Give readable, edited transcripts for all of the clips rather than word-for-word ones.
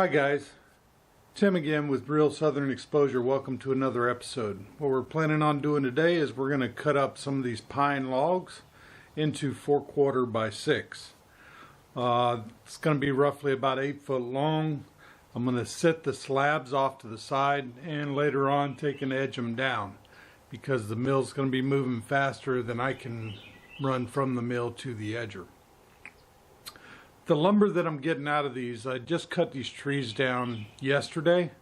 Hi guys, Tim again with Real Southern Exposure. Welcome to another episode. What we're planning on doing today is we're going to cut up some of these pine logs into 4/4 by 6. It's going to be roughly about 8 foot long. I'm going to set the slabs off to the side and later on take and edge them down because the mill's going to be moving faster than I can run from the mill to the edger. The lumber that I'm getting out of these, I just cut these trees down yesterday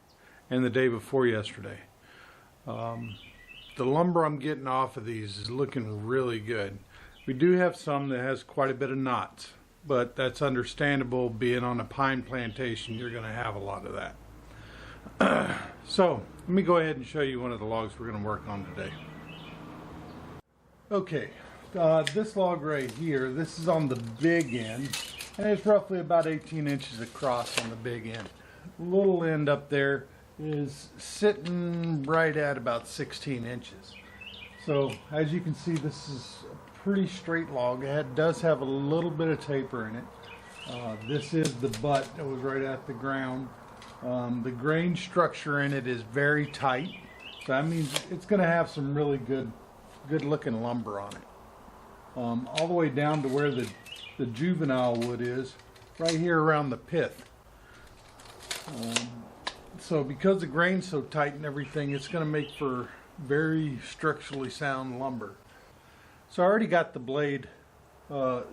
and the day before yesterday. The lumber I'm getting off of these is looking really good. We do have some that has quite a bit of knots, but that's understandable. Being on a pine plantation, you're going to have a lot of that. So let me go ahead and show you one of the logs we're going to work on today. Okay, this log right here, this is on the big end. And it's roughly about 18 inches across on the big end. The little end up there is sitting right at about 16 inches. So as you can see, this is a pretty straight log. It does have a little bit of taper in it. This is the butt that was right at the ground. The grain structure in it is very tight. So that means it's going to have some really good looking lumber on it. All the way down to where the juvenile wood is, right here around the pith. So because the grain's so tight and everything, it's going to make for very structurally sound lumber. So I already got the blade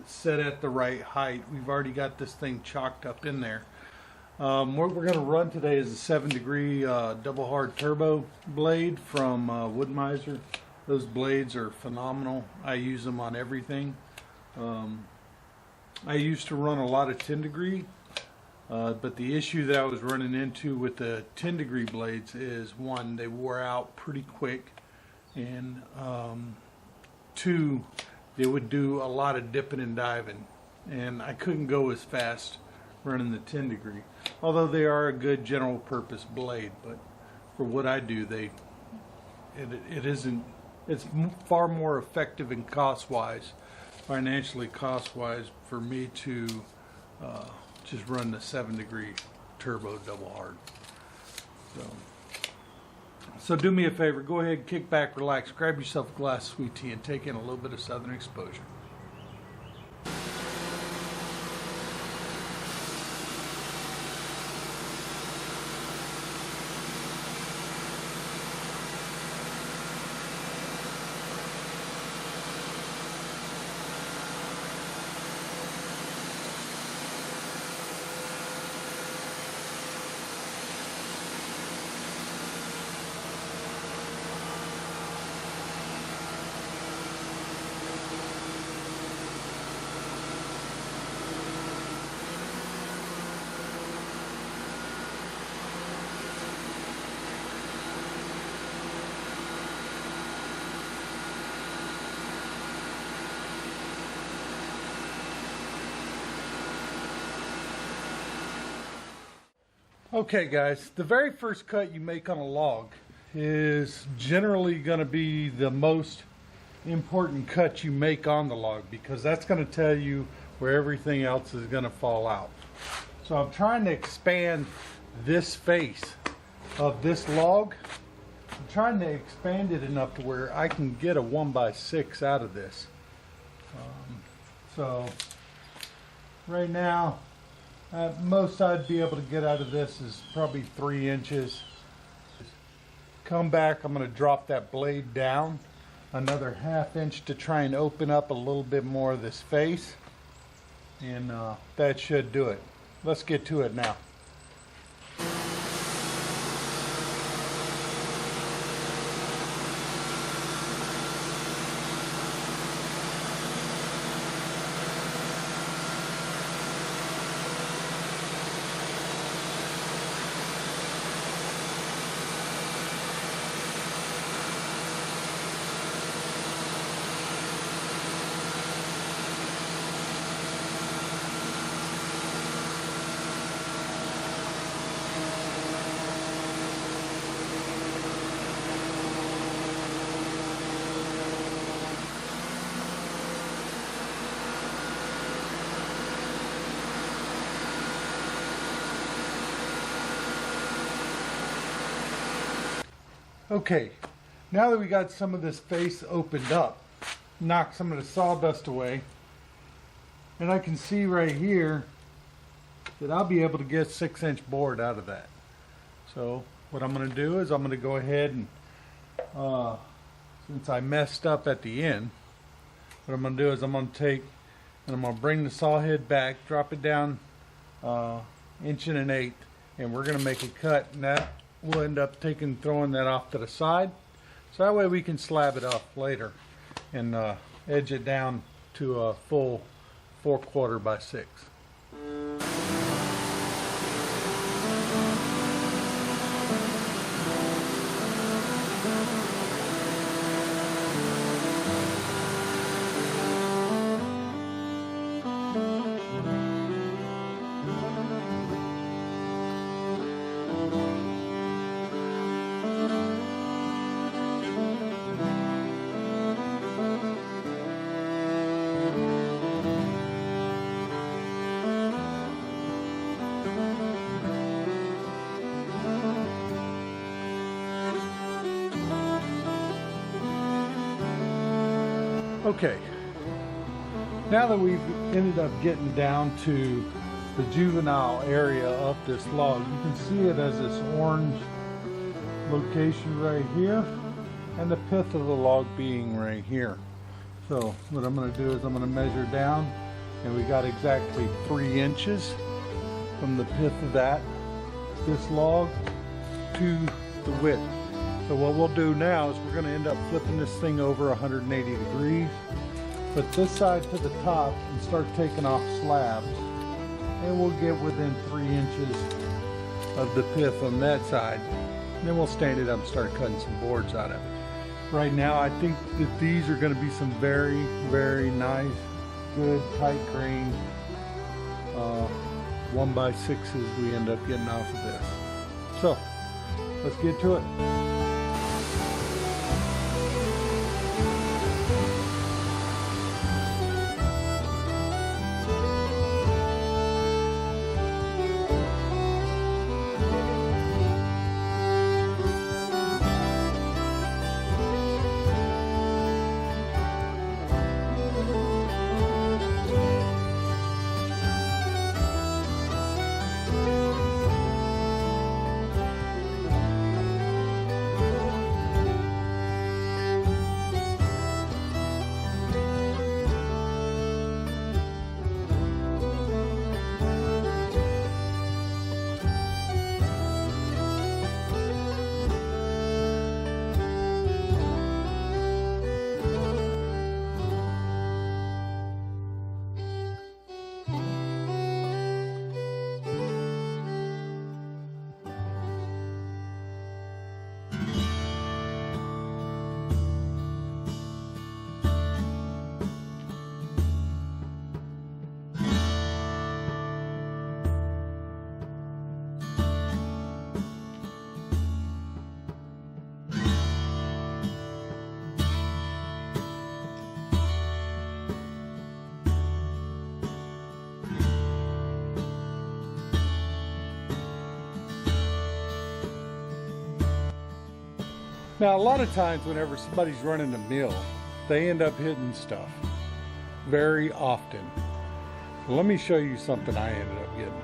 set at the right height. We've already got this thing chalked up in there. What we're going to run today is a 7-degree double hard turbo blade from Wood-Mizer. Those blades are phenomenal. I use them on everything. I used to run a lot of 10-degree, but the issue that I was running into with the 10-degree blades is, one, they wore out pretty quick, and two, they would do a lot of dipping and diving, and I couldn't go as fast running the 10-degree. Although they are a good general purpose blade, but for what I do, it's far more effective and financially cost-wise for me to just run the 7-degree turbo double hard. So do me a favor, go ahead, kick back, relax, grab yourself a glass of sweet tea and take in a little bit of Southern Exposure. Okay guys, the very first cut you make on a log is generally going to be the most important cut you make on the log because that's going to tell you where everything else is going to fall out. So I'm trying to expand this face of this log. I'm trying to expand it enough to where I can get a 1x6 out of this. So right now, most I'd be able to get out of this is probably 3 inches. Come back, I'm going to drop that blade down another 1/2 inch to try and open up a little bit more of this face, and that should do it. Let's get to it now. Okay, now that we got some of this face opened up, knock some of the sawdust away, and I can see right here that I'll be able to get 6-inch board out of that. So what I'm going to do is I'm going to go ahead and, since I messed up at the end, what I'm going to do is I'm going to take and I'm going to bring the saw head back, drop it down 1 1/8 inch, and we're going to make a cut, and that we'll end up throwing that off to the side, so that way we can slab it up later and edge it down to a full 4/4 by 6. Okay, now that we've ended up getting down to the juvenile area of this log, you can see it as this orange location right here, and the pith of the log being right here. So what I'm going to do is I'm going to measure down, and we got exactly 3 inches from the pith of this log to the width. So what we'll do now is we're going to end up flipping this thing over 180 degrees, put this side to the top and start taking off slabs, and we'll get within 3 inches of the pith on that side. And then we'll stand it up and start cutting some boards out of it. Right now I think that these are going to be some very, very nice, good, tight grain 1x6s we end up getting off of this. So let's get to it. Now, a lot of times whenever somebody's running a mill, they end up hitting stuff very often. Let me show you something I ended up getting.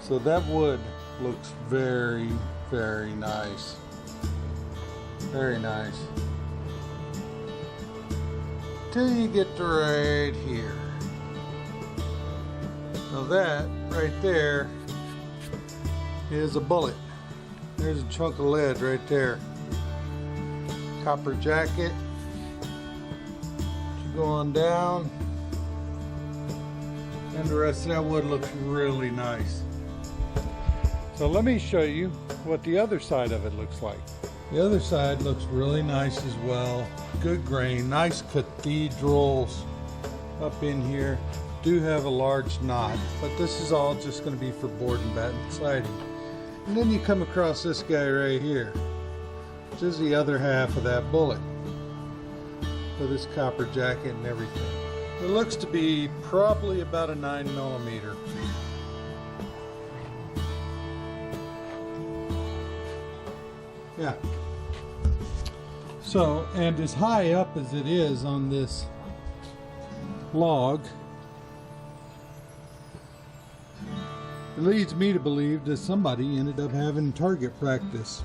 So that wood looks very, very nice. Very nice. Till you get to right here. Now that right there is a bullet. There's a chunk of lead right there. Copper jacket. You go on down, and the rest of that wood looks really nice. So let me show you what the other side of it looks like. The other side looks really nice as well. Good grain, nice cathedrals up in here. Do have a large knot, but this is all just going to be for board and batten siding. And then you come across this guy right here, which is the other half of that bullet, with this copper jacket and everything. It looks to be probably about a 9mm. Yeah. So, and as high up as it is on this log, it leads me to believe that somebody ended up having target practice.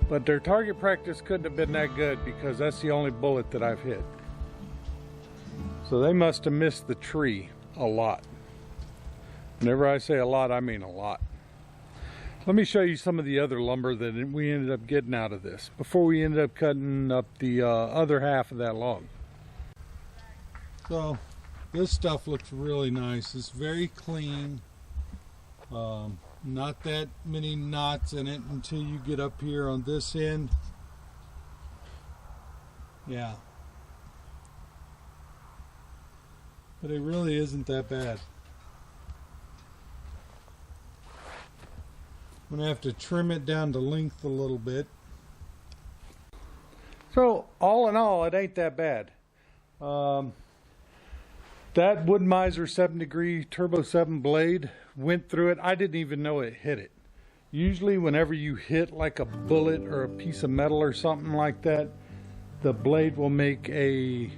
But their target practice couldn't have been that good because that's the only bullet that I've hit. So they must have missed the tree a lot. Whenever I say a lot, I mean a lot. Let me show you some of the other lumber that we ended up getting out of this before we ended up cutting up the other half of that log. So this stuff looks really nice. It's very clean. Not that many knots in it until you get up here on this end. Yeah. But it really isn't that bad. I'm gonna have to trim it down to length a little bit. So all in all, it ain't that bad. That Wood-Mizer 7 degree Turbo 7 blade went through it. I didn't even know it hit it. Usually whenever you hit like a bullet or a piece of metal or something like that, the blade will make a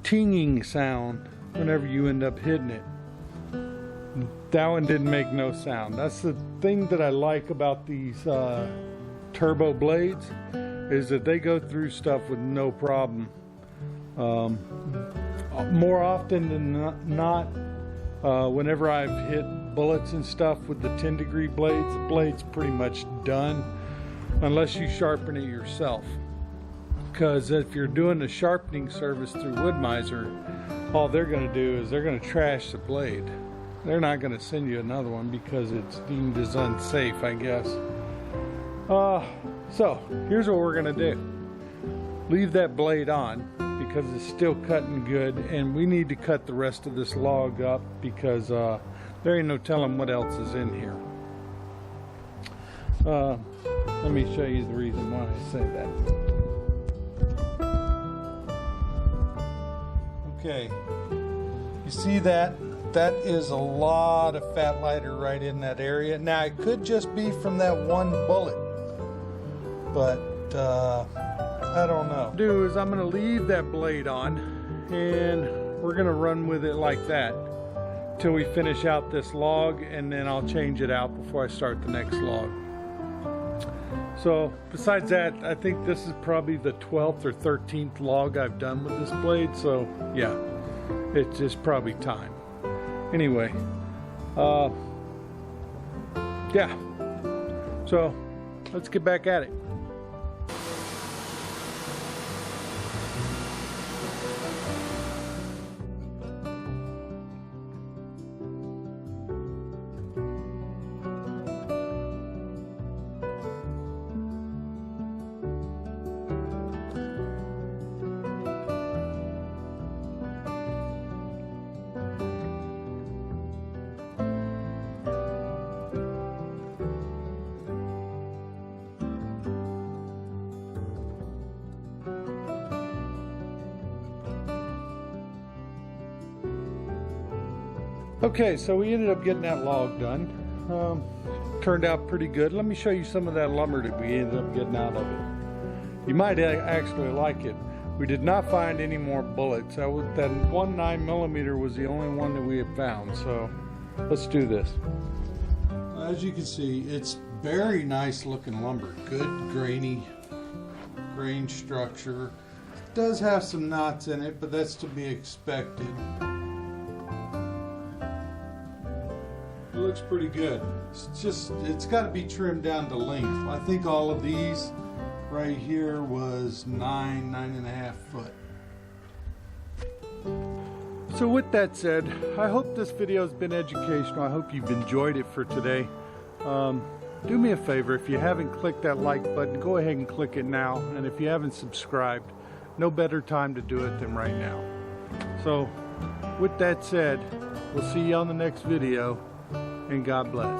tinging sound whenever you end up hitting it. That one didn't make no sound. That's the thing that I like about these turbo blades, is that they go through stuff with no problem. More often than not, whenever I've hit bullets and stuff with the 10 degree blades, the blade's pretty much done unless you sharpen it yourself. Because if you're doing a sharpening service through Wood-Mizer, all they're going to do is they're going to trash the blade. They're not going to send you another one because it's deemed as unsafe, I guess. So here's what we're going to do. Leave that blade on because it's still cutting good, and we need to cut the rest of this log up because there ain't no telling what else is in here. Let me show you the reason why I say that. Okay, you see that? That is a lot of fat lighter right in that area. Now it could just be from that one bullet, but I don't know. What I'm gonna do is I'm gonna leave that blade on and we're gonna run with it like that till we finish out this log, and then I'll change it out before I start the next log. So besides that, I think this is probably the 12th or 13th log I've done with this blade, so yeah, it's just probably time. Anyway, yeah, so let's get back at it. Okay, so we ended up getting that log done. Turned out pretty good. Let me show you some of that lumber that we ended up getting out of it. You might actually like it. We did not find any more bullets. That one 9mm was the only one that we had found. So let's do this. As you can see, it's very nice looking lumber. Good grain structure. It does have some knots in it, but that's to be expected. It looks pretty good. It's got to be trimmed down to length. I think all of these right here was 9.5 foot. So with that said, I hope this video has been educational. I hope you've enjoyed it for today. Do me a favor, if you haven't clicked that like button, go ahead and click it now. And if you haven't subscribed, no better time to do it than right now. So with that said, we'll see you on the next video. And God bless.